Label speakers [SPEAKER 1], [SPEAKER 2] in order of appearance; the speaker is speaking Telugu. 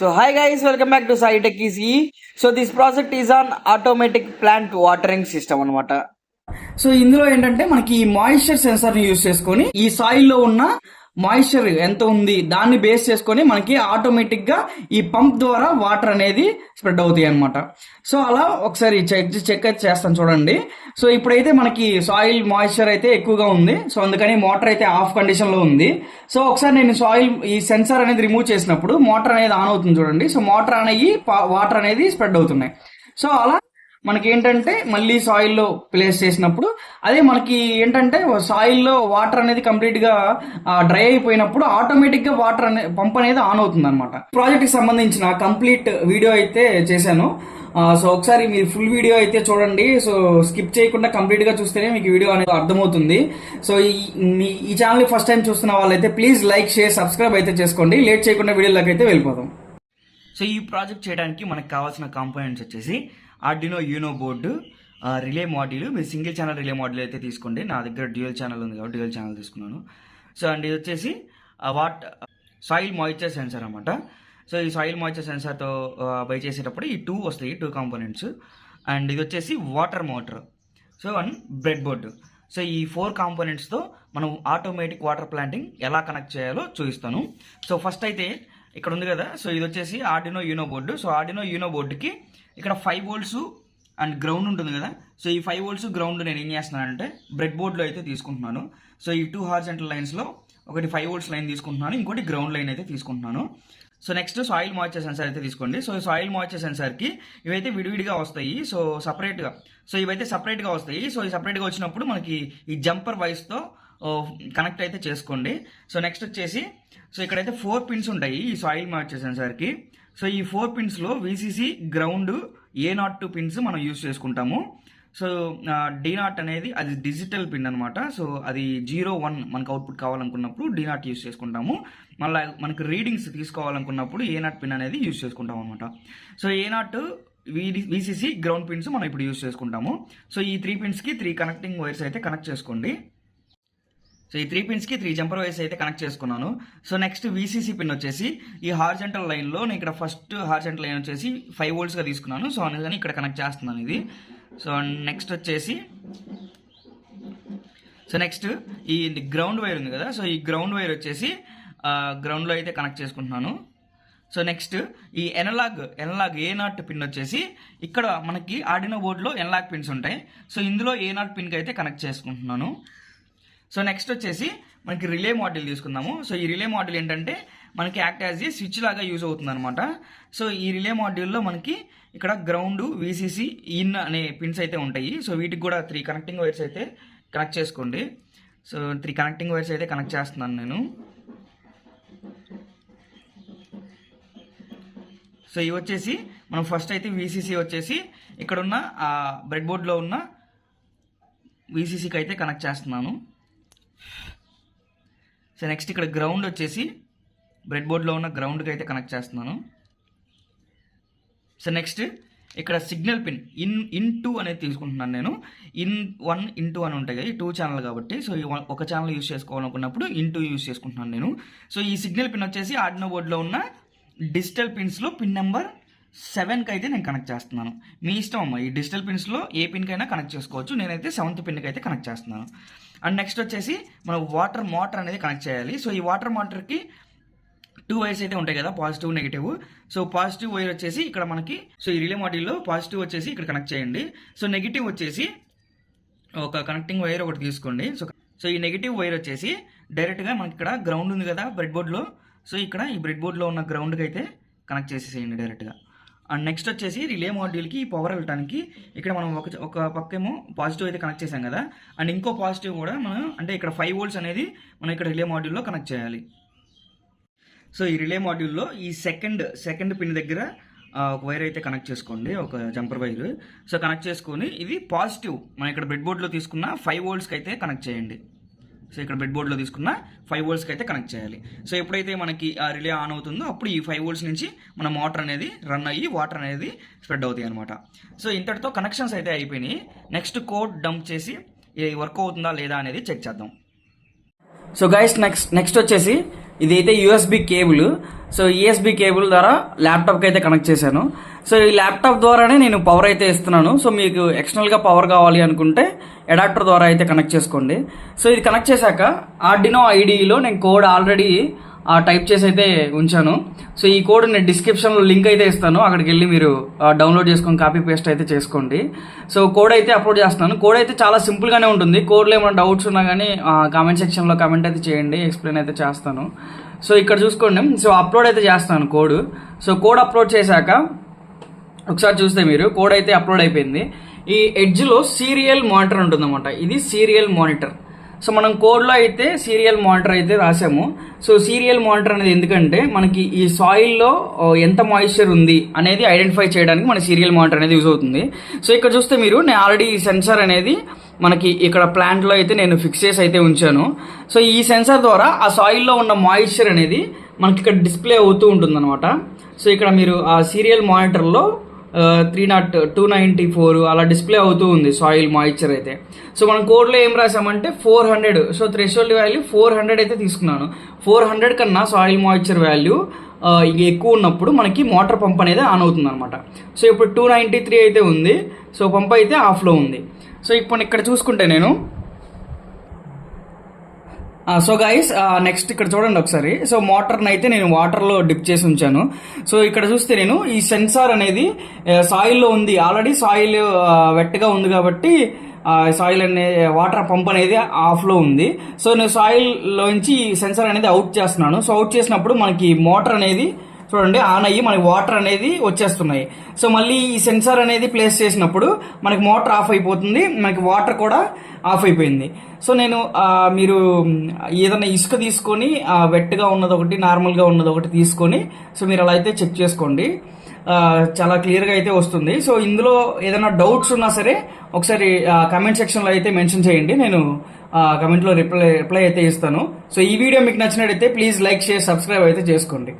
[SPEAKER 1] So hi guys, welcome back to SciTech Easy. So this project is on automatic plant watering system అనమాట. సో ఇందులో ఏంటంటే మనకి ఈ మాయిశ్చర్ సెన్సార్ ని యూజ్ చేసుకొని ఈ సాయిల్ లో ఉన్న మాయిశ్చర్ ఎంత ఉంది దాన్ని బేస్ చేసుకొని మనకి ఆటోమేటిక్ గా ఈ పంప్ ద్వారా వాటర్ అనేది స్ప్రెడ్ అవుతాయి అనమాట. సో అలా ఒకసారి చెక్ అయితే చేస్తాను చూడండి. సో ఇప్పుడైతే మనకి సాయిల్ మాయిశ్చర్ అయితే ఎక్కువగా ఉంది, సో అందుకని మోటార్ అయితే ఆఫ్ కండిషన్ లో ఉంది. సో ఒకసారి నేను ఈ సెన్సార్ అనేది రిమూవ్ చేసినప్పుడు మోటార్ అనేది ఆన్ అవుతుంది చూడండి. సో మోటార్ ఆన్ అయ్యి వాటర్ అనేది స్ప్రెడ్ అవుతున్నాయి. సో అలా మనకి ఏంటంటే మళ్ళీ సాయిల్లో ప్లేస్ చేసినప్పుడు అదే మనకి ఏంటంటే సాయిల్లో వాటర్ అనేది కంప్లీట్ గా డ్రై అయిపోయినప్పుడు ఆటోమేటిక్ గా వాటర్ పంప్ అనేది ఆన్ అవుతుంది అనమాట. ప్రాజెక్ట్ కి సంబంధించిన కంప్లీట్ వీడియో అయితే చేశాను. సో ఒకసారి మీరు ఫుల్ వీడియో అయితే చూడండి. సో స్కిప్ చేయకుండా కంప్లీట్ గా చూస్తేనే మీకు వీడియో అనేది అర్థమవుతుంది. సో ఈ ఛానల్ ఫస్ట్ టైం చూస్తున్న వాళ్ళైతే ప్లీజ్ లైక్, షేర్, సబ్స్క్రైబ్ అయితే చేసుకోండి. లేట్ చేయకుండా వీడియోలోకి అయితే వెళ్ళిపోదాం. సో ఈ ప్రాజెక్ట్ చేయడానికి మనకు కావాల్సిన కాంపోనెంట్స్ వచ్చేసి Arduino UNO Board, relay module. మీరు సింగిల్ ఛానల్ రిలే మాడ్యూల్ అయితే తీసుకోండి. నా దగ్గర డ్యూయల్ ఛానల్ ఉంది కాబట్టి డ్యూయల్ ఛానల్ తీసుకున్నాను. సో అండ్ ఇది వచ్చేసి సాయిల్ మాయిశ్చర్ సెన్సార్ అనమాట. సో ఈ సాయిల్ మాయిశ్చర్ సెన్సార్తో బై చేసేటప్పుడు ఈ టూ వస్తాయి, టూ కాంపోనెంట్స్. అండ్ ఇది వచ్చేసి water motor. So and bread board. So ఈ 4 కాంపోనెంట్స్తో మనం ఆటోమేటిక్ వాటర్ ప్లాంటింగ్ ఎలా కనెక్ట్ చేయాలో చూపిస్తాను. సో ఫస్ట్ అయితే ఇక్కడ ఉంది కదా, సో ఇది వచ్చేసి Arduino UNO board. So Arduino UNO బోర్డుకి ఇక్కడ 5 volts అండ్ గ్రౌండ్ ఉంటుంది కదా. సో ఈ 5 volts గ్రౌండ్ నేను ఏం చేస్తున్నానంటే బ్రెడ్ బోర్డ్లో అయితే తీసుకుంటున్నాను. సో ఈ 2 హారిజాంటల్ లైన్స్లో ఒకటి 5 volts లైన్ తీసుకుంటున్నాను, ఇంకోటి గ్రౌండ్ లైన్ అయితే తీసుకుంటున్నాను. So next soil moisture sensor అయితే తీసుకోండి. సో సాయిల్ మాయిశ్చర్ సెన్సార్కి ఇవైతే విడివిడిగా వస్తాయి. సో సపరేట్గా, సో ఇవైతే సపరేట్గా వస్తాయి. సో ఈ సపరేట్గా వచ్చినప్పుడు మనకి ఈ జంపర్ వైస్తో కనెక్ట్ అయితే చేసుకోండి. సో నెక్స్ట్ వచ్చేసి సో ఇక్కడైతే 4 pins ఉంటాయి ఈ సాయిల్ మాయిశ్చర్ సెన్సార్కి. సో ఈ 4 pinsలో VCC, గ్రౌండ్, A02 పిన్స్ మనం యూజ్ చేసుకుంటాము. సో D0 అనేది అది డిజిటల్ పిన్ అనమాట. సో అది 0-1 మనకు అవుట్పుట్ కావాలనుకున్నప్పుడు D0 యూజ్ చేసుకుంటాము. మళ్ళీ మనకు రీడింగ్స్ తీసుకోవాలనుకున్నప్పుడు A0 పిన్ అనేది యూజ్ చేసుకుంటాం అనమాట. So A0 VCC, ground pins మనం ఇప్పుడు యూజ్ చేసుకుంటాము. సో ఈ 3 పిన్స్కి 3 కనెక్టింగ్ వైర్స్ అయితే కనెక్ట్ చేసుకోండి. సో ఈ 3 పిన్స్కి 3 జంపర్ వైర్స్ అయితే కనెక్ట్ చేసుకున్నాను. సో నెక్స్ట్ VCC పిన్ వచ్చేసి ఈ హారిజాంటల్ లైన్లో నేను ఇక్కడ ఫస్ట్ హారిజాంటల్ లైన్ వచ్చేసి 5 voltsగా తీసుకున్నాను. సో అందుకని ఇక్కడ కనెక్ట్ చేస్తున్నాను ఇది. సో నెక్స్ట్ వచ్చేసి నెక్స్ట్ ఈ గ్రౌండ్ వైర్ ఉంది కదా. సో ఈ గ్రౌండ్ వైర్ వచ్చేసి గ్రౌండ్లో అయితే కనెక్ట్ చేసుకుంటున్నాను. సో నెక్స్ట్ ఈ ఎనలాగ్ A0 పిన్ వచ్చేసి ఇక్కడ మనకి Arduino బోర్డులో ఎనలాగ్ పిన్స్ ఉంటాయి. సో ఇందులో A0 పిన్కి అయితే కనెక్ట్ చేసుకుంటున్నాను. సో నెక్స్ట్ వచ్చేసి మనకి రిలే మాడ్యూల్ తీసుకుందాము. సో ఈ రిలే మాడ్యూల్ ఏంటంటే మనకి యాక్ట్ యాజ్ ఏ స్విచ్ లాగా యూజ్ అవుతుంది అనమాట. సో ఈ రిలే మాడ్యూల్లో మనకి ఇక్కడ గ్రౌండ్, VCC, ఇన్ అనే పిన్స్ అయితే ఉంటాయి. సో వీటికి కూడా 3 కనెక్టింగ్ వైర్స్ అయితే కనెక్ట్ చేసుకోండి. సో 3 కనెక్టింగ్ వైర్స్ అయితే కనెక్ట్ చేస్తున్నాను నేను. సో ఇవి వచ్చేసి మనం ఫస్ట్ అయితే VCC వచ్చేసి ఇక్కడ ఉన్న బ్రెడ్ బోర్డ్లో ఉన్న VCCకి అయితే కనెక్ట్ చేస్తున్నాను. సో నెక్స్ట్ ఇక్కడ గ్రౌండ్ వచ్చేసి బ్రెడ్ బోర్డ్లో ఉన్న గ్రౌండ్కి అయితే కనెక్ట్ చేస్తున్నాను. సో నెక్స్ట్ ఇక్కడ సిగ్నల్ పిన్ ఇన్2 అనేది తీసుకుంటున్నాను నేను. In1, In2 అని ఉంటాయి కదా, ఈ 2 ఛానల్ కాబట్టి. సో ఒక ఛానల్ యూజ్ చేసుకోవాలనుకున్నప్పుడు In2 యూజ్ చేసుకుంటున్నాను నేను. సో ఈ సిగ్నల్ పిన్ వచ్చేసి Arduino బోర్డ్లో ఉన్న డిజిటల్ పిన్స్లో పిన్ నెంబర్ 7కి అయితే నేను కనెక్ట్ చేస్తున్నాను. మీ ఇష్టం అమ్మ, ఈ డిజిటల్ పిన్స్లో ఏ పిన్కైనా కనెక్ట్ చేసుకోవచ్చు. నేనైతే 7th పిన్కి అయితే కనెక్ట్ చేస్తున్నాను. అండ్ నెక్స్ట్ వచ్చేసి మనం వాటర్ మోటార్ అనేది కనెక్ట్ చేయాలి. సో ఈ వాటర్ మోటార్కి 2 వైర్స్ అయితే ఉంటాయి కదా, positive, negative. So positive wire వచ్చేసి ఇక్కడ మనకి, సో ఈ రిలే మాడ్యూల్లో పాజిటివ్ వచ్చేసి ఇక్కడ కనెక్ట్ చేయండి. సో నెగిటివ్ వచ్చేసి ఒక కనెక్టింగ్ వైర్ ఒకటి తీసుకోండి. సో ఈ నెగిటివ్ వైర్ వచ్చేసి డైరెక్ట్గా మనకి ఇక్కడ గ్రౌండ్ ఉంది కదా బ్రెడ్ బోర్డ్లో. సో ఇక్కడ ఈ బ్రెడ్ బోర్డ్లో ఉన్న గ్రౌండ్కి అయితే కనెక్ట్ చేసేసేయండి డైరెక్ట్గా. అండ్ నెక్స్ట్ వచ్చేసి రిలే మాడ్యూల్కి పవర్ వెళ్ళడానికి ఇక్కడ మనం ఒక పక్కేమో పాజిటివ్ అయితే కనెక్ట్ చేసాం కదా, అండ్ ఇంకో పాజిటివ్ కూడా మనం అంటే ఇక్కడ 5 volts అనేది మనం ఇక్కడ రిలే మాడ్యూల్లో కనెక్ట్ చేయాలి. సో ఈ రిలే మాడ్యూల్లో ఈ సెకండ్ పిన్ దగ్గర ఒక వైర్ అయితే కనెక్ట్ చేసుకోండి, ఒక జంపర్ వైర్. సో కనెక్ట్ చేసుకొని ఇది పాజిటివ్ మనం ఇక్కడ బ్రెడ్ బోర్డ్లో తీసుకున్న 5 voltsకి అయితే కనెక్ట్ చేయండి. సో ఇక్కడ బ్రెడ్ బోర్డ్లో తీసుకున్న 5 voltsకి అయితే కనెక్ట్ చేయాలి. సో ఎప్పుడైతే మనకి ఆ రిలే ఆన్ అవుతుందో అప్పుడు ఈ 5 volts నుంచి మన మోటార్ అనేది రన్ అయ్యి వాటర్ అనేది స్ప్రెడ్ అవుతాయి అనమాట. సో ఇంతటితో కనెక్షన్స్ అయితే అయిపోయినాయి. నెక్స్ట్ కోడ్ డంప్ చేసి వర్క్ అవుతుందా లేదా అనేది చెక్ చేద్దాం. సో గైస్ నెక్స్ట్ వచ్చేసి ఇదైతే USB cable. So USB cable ద్వారా ల్యాప్టాప్కి అయితే కనెక్ట్ చేశాను. సో ఈ ల్యాప్టాప్ ద్వారానే నేను పవర్ అయితే ఇస్తున్నాను. సో మీకు ఎక్స్టర్నల్గా పవర్ కావాలి అనుకుంటే అడాప్టర్ ద్వారా అయితే కనెక్ట్ చేసుకోండి. సో ఇది కనెక్ట్ చేశాక ఆర్డినో ఐడిఈలో నేను కోడ్ ఆల్రెడీ టైప్ చేసి అయితే ఉంచాను. సో ఈ కోడ్ నేను డిస్క్రిప్షన్లో లింక్ అయితే ఇస్తాను, అక్కడికి వెళ్ళి మీరు డౌన్లోడ్ చేసుకొని కాపీ పేస్ట్ అయితే చేసుకోండి. సో కోడ్ అయితే అప్లోడ్ చేస్తున్నాను. కోడ్ అయితే చాలా సింపుల్గానే ఉంటుంది. కోడ్లో ఏమైనా డౌట్స్ ఉన్నా కానీ కామెంట్ సెక్షన్లో కామెంట్ అయితే చేయండి, ఎక్స్ప్లెయిన్ అయితే చేస్తాను. సో ఇక్కడ చూసుకోండి. సో అప్లోడ్ అయితే చేస్తాను కోడ్. సో కోడ్ అప్లోడ్ చేశాక ఒకసారి చూస్తే మీరు కోడ్ అయితే అప్లోడ్ అయిపోయింది. ఈ ఎడ్జ్లో సీరియల్ మానిటర్ ఉంటుందన్నమాట. ఇది సీరియల్ మానిటర్. సో మనం కోడ్లో అయితే సీరియల్ మానిటర్ అయితే రాసాము. సో సీరియల్ మానిటర్ అనేది ఎందుకంటే మనకి ఈ సాయిల్లో ఎంత మాయిశ్చర్ ఉంది అనేది ఐడెంటిఫై చేయడానికి మన సీరియల్ మానిటర్ అనేది యూజ్ అవుతుంది. సో ఇక్కడ చూస్తే మీరు నేను ఆల్రెడీ ఈ సెన్సార్ అనేది మనకి ఇక్కడ ప్లాంట్లో అయితే నేను ఫిక్స్ చేసి అయితే ఉంచాను. సో ఈ సెన్సార్ ద్వారా ఆ సాయిల్లో ఉన్న మాయిశ్చర్ అనేది మనకి ఇక్కడ డిస్ప్లే అవుతూ ఉంటుంది అనమాట. సో ఇక్కడ మీరు ఆ సీరియల్ మానిటర్లో 294 అలా డిస్ప్లే అవుతూ ఉంది సాయిల్ మాయిశ్చర్ అయితే. సో మనం కోడ్లో ఏం రాసామంటే 400. సో థ్రెషోల్డ్ వాల్యూ 400 అయితే తీసుకున్నాను. 400 కన్నా సాయిల్ మాయిశ్చర్ వాల్యూ ఎక్కువ ఉన్నప్పుడు మనకి మోటార్ పంప్ అనేది ఆన్ అవుతుంది అనమాట. సో ఇప్పుడు 293 అయితే ఉంది. సో పంప్ అయితే ఆఫ్లో ఉంది. సో ఇప్పుడు ఇక్కడ చూసుకుంటే నేను సో గైస్ నెక్స్ట్ ఇక్కడ చూడండి ఒకసారి. సో మోటార్ని అయితే నేను వాటర్లో డిప్ చేసి ఉంచాను. సో ఇక్కడ చూస్తే నేను ఈ సెన్సార్ అనేది సాయిల్లో ఉంది. ఆల్రెడీ సాయిల్ వెట్గా ఉంది కాబట్టి సాయిల్ అనే వాటర్ పంప్ అనేది ఆఫ్లో ఉంది. సో నేను సాయిల్లోంచి సెన్సార్ అనేది అవుట్ చేస్తున్నాను. సో అవుట్ చేసినప్పుడు మనకి మోటార్ అనేది చూడండి ఆన్ అయ్యి మనకి వాటర్ అనేది వచ్చేస్తున్నాయి. సో మళ్ళీ ఈ సెన్సార్ అనేది ప్లేస్ చేసినప్పుడు మనకి మోటార్ ఆఫ్ అయిపోతుంది, మనకి వాటర్ కూడా ఆఫ్ అయిపోయింది. సో నేను మీరు ఏదైనా ఇసుక తీసుకొని వెట్గా ఉన్నది ఒకటి నార్మల్గా ఉన్నది ఒకటి తీసుకొని సో మీరు అలా అయితే చెక్ చేసుకోండి, చాలా క్లియర్గా అయితే వస్తుంది. సో ఇందులో ఏదైనా డౌట్స్ ఉన్నా సరే ఒకసారి కామెంట్ సెక్షన్లో అయితే మెన్షన్ చేయండి, నేను కమెంట్లో రిప్లై అయితే ఇస్తాను. సో ఈ వీడియో మీకు నచ్చినట్టయితే ప్లీజ్ లైక్ షేర్ సబ్స్క్రైబ్ అయితే చేసుకోండి.